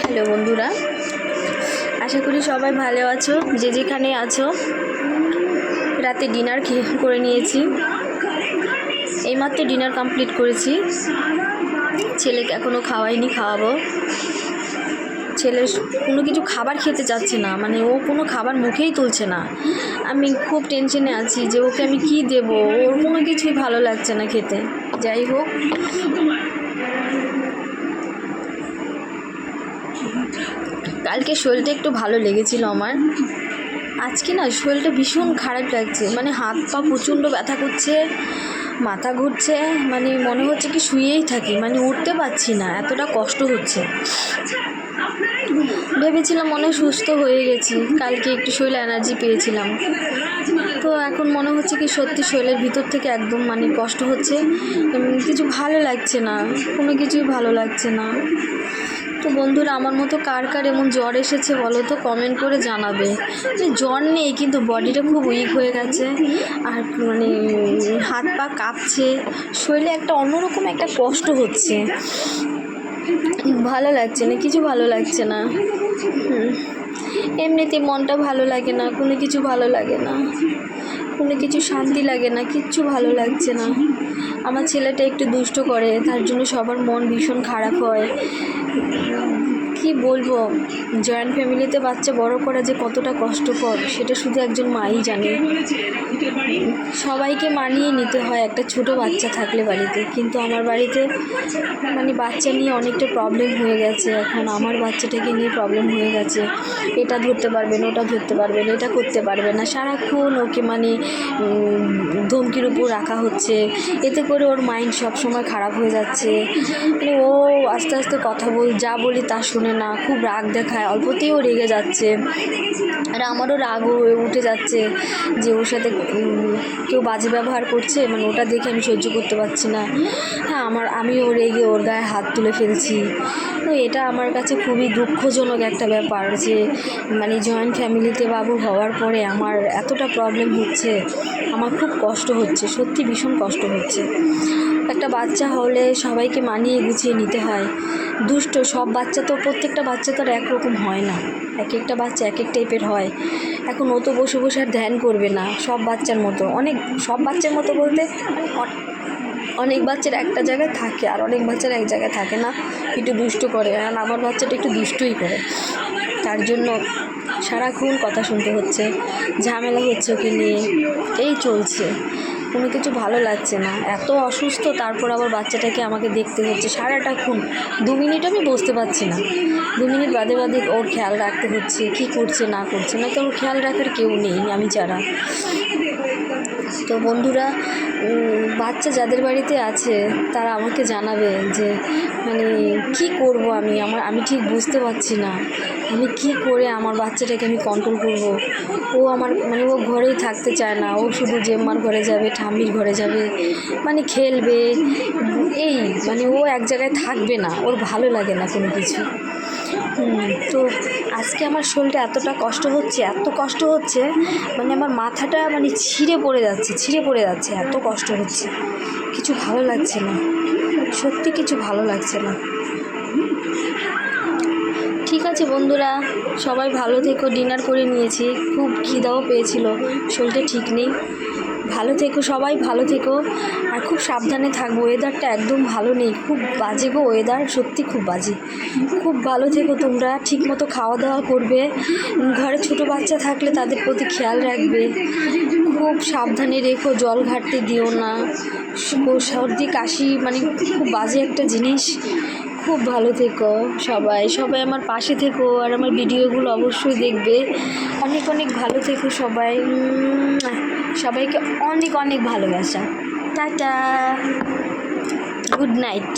Hello বন্ধুরা, আশা করি সবাই ভালো আছো। যে যেখানে আছো, রাতে ডিনার করে নিয়েছি। এইমাত্র ডিনার কমপ্লিট করেছি। ছেলেকে এখনও খাওয়াইনি, খাওয়াবো। ছেলে কোনো কিছু খাবার খেতে চাচ্ছে না, মানে ও কোনো খাবার মুখেই তুলছে না। আমি খুব টেনশনে আছি যে ওকে আমি কি দেব, ওর কোনো কিছুই ভালো লাগছে না খেতে। যাই হোক, কালকে শরীরটা একটু ভালো লেগেছিল আমার। আজকে না শরীরটা ভীষণ খারাপ লাগছে, মানে হাত পা প্রচণ্ড ব্যথা করছে, মাথা ঘুরছে, মানে মনে হচ্ছে কি শুয়েই থাকি, মানে উঠতে পারছি না, এতটা কষ্ট হচ্ছে। ভেবেছিলাম মনে সুস্থ হয়ে গেছি, কালকে একটু শরীরে এনার্জি পেয়েছিলাম, তো এখন মনে হচ্ছে কি সত্যি শরীরের ভিতর থেকে একদম মানে কষ্ট হচ্ছে, কিছু ভালো লাগছে না, কোনো কিছুই ভালো লাগছে না। তো বন্ধুরা, আমার মতো কার কার এমন জ্বর এসেছে বলো তো, কমেন্ট করে জানাবে। জ্বর নেই কিন্তু বডিটা খুব উইক হয়ে গেছে, আর মানে হাত পা কাঁপছে, শরীরে একটা অন্যরকম একটা কষ্ট হচ্ছে, ভালো লাগছে না, কিছু ভালো লাগছে না। এমনিতে মনটা ভালো লাগে না, কোনো কিছু ভালো লাগে না, কোনো কিছু শান্তি লাগে না, কিচ্ছু ভালো লাগছে না। আমার ছেলেটা একটু দুষ্ট করে, তার জন্য সবার মন ভীষণ খারাপ হয়। কি বলবো, জয়েন্ট ফ্যামিলিতে বাচ্চা বড় করা যে কতটা কষ্টকর সেটা শুধু একজন মাই জানে। সবাইকে মানিয়ে নিতে হয় একটা ছোট বাচ্চা থাকলে বাড়িতে, কিন্তু আমার বাড়িতে মানে বাচ্চা নিয়ে অনেকটা প্রবলেম হয়ে গেছে। এখন আমার বাচ্চাটাকে নিয়ে প্রবলেম হয়ে গেছে, এটা ধরতে পারবেন, ওটা ধরতে পারবেন, এটা করতে পারবে না, সারাক্ষণ ওকে মানে ধমকির উপর রাখা হচ্ছে। এতে করে ওর মাইন্ড সবসময় খারাপ হয়ে যাচ্ছে, মানে ও আস্তে আস্তে কথা যা বলি তা শুনে না, খুব রাগ দেখায়, অল্পতেই ও রেগে যাচ্ছে। আর আমারও রাগ উঠে যাচ্ছে যে ওর সাথে কেউ বাজে ব্যবহার করছে, মানে ওটা দেখে আমি সহ্য করতে পারছি না। হ্যাঁ, আমিও রেগে ওর গায়ে হাত তুলে ফেলছি। তো এটা আমার কাছে খুবই দুঃখজনক একটা ব্যাপার যে মানে জয়েন্ট ফ্যামিলিতে বাবু হওয়ার পরে আমার এতটা প্রবলেম হচ্ছে, আমার খুব কষ্ট হচ্ছে, সত্যি ভীষণ কষ্ট হচ্ছে। একটা বাচ্চা হলে সবাইকে মানিয়ে গুছিয়ে নিতে হয়। দুষ্ট সব বাচ্চা তো, প্রত্যেকটা বাচ্চা তো আর একরকম হয় না, এক একটা বাচ্চা এক এক টাইপের হয়। এখন ও তো বসে বসে আর ধ্যান করবে না সব বাচ্চার মতো, সব বাচ্চার মতো বলতে অনেক বাচ্চার একটা জায়গায় থাকে আর অনেক বাচ্চার এক জায়গায় থাকে না, একটু দুষ্ট করে। আর আমার বাচ্চাটা একটু দুষ্টই করে, তার জন্য সারাক্ষণ কথা শুনতে হচ্ছে, ঝামেলা হচ্ছে ওকে নিয়ে, এই চলছে, কোনো কিছু ভালো লাগছে না। এত অসুস্থ, তারপর আবার বাচ্চাটাকে আমাকে দেখতে হচ্ছে সারাটাক্ষণ। 2 মিনিট আমি বসতে পারছি না, 2 মিনিট বাদে বাদে ওর খেয়াল রাখতে হচ্ছে, কি করছে না করছে, না তো ওর খেয়াল রাখার কেউ নেই আমি ছাড়া। তো বন্ধুরা, বাচ্চা যাদের বাড়িতে আছে তারা আমাকে জানাবে যে মানে কি করব আমি ঠিক বুঝতে পারছি না, আমি কি করে আমার বাচ্চাটাকে আমি কন্ট্রোল করব। ও আমার মানে ও ঘরেই থাকতে চায় না, ও শুধু জেম্মার ঘরে যাবে, ঠাম্মির ঘরে যাবে, মানে খেলবে, এই মানে ও এক জায়গায় থাকবে না, ওর ভালো লাগে না কোনো কিছু। তো আজকে আমার শরীরটা এতটা কষ্ট হচ্ছে, এত কষ্ট হচ্ছে, মানে আমার মাথাটা মানে ছিঁড়ে পড়ে যাচ্ছে, এত কষ্ট হচ্ছে, কিছু ভালো লাগছে না, সত্যি কিছু ভালো লাগছে না। ঠিক আছে বন্ধুরা, সবাই ভালো থেকো। ডিনার করে নিয়েছি, খুব খিদাও পেয়েছিল, শরীরটা ঠিক নেই। ভালো থেকো সবাই, ভালো থেকো, আর খুব সাবধানে থাকবো। ওয়েদারটা একদম ভালো নেই, খুব বাজে গো ওয়েদার, সত্যি খুব বাজে। খুব ভালো থেকো তোমরা, ঠিকমতো খাওয়া দাওয়া করবে, ঘরে ছোট বাচ্চা থাকলে তাদের প্রতি খেয়াল রাখবে, খুব সাবধানে রেখো, জল ঘাটতে দিও না। সর্দি কাশি মানে খুব বাজে একটা জিনিস। খুব ভালো থেকো সবাই, সবাই আমার পাশে থেকো, আর আমার ভিডিওগুলো অবশ্যই দেখবে। অনেক অনেক ভালো থেকো সবাই, সবাইকে অনেক অনেক ভালোবাসা। Tata, good night.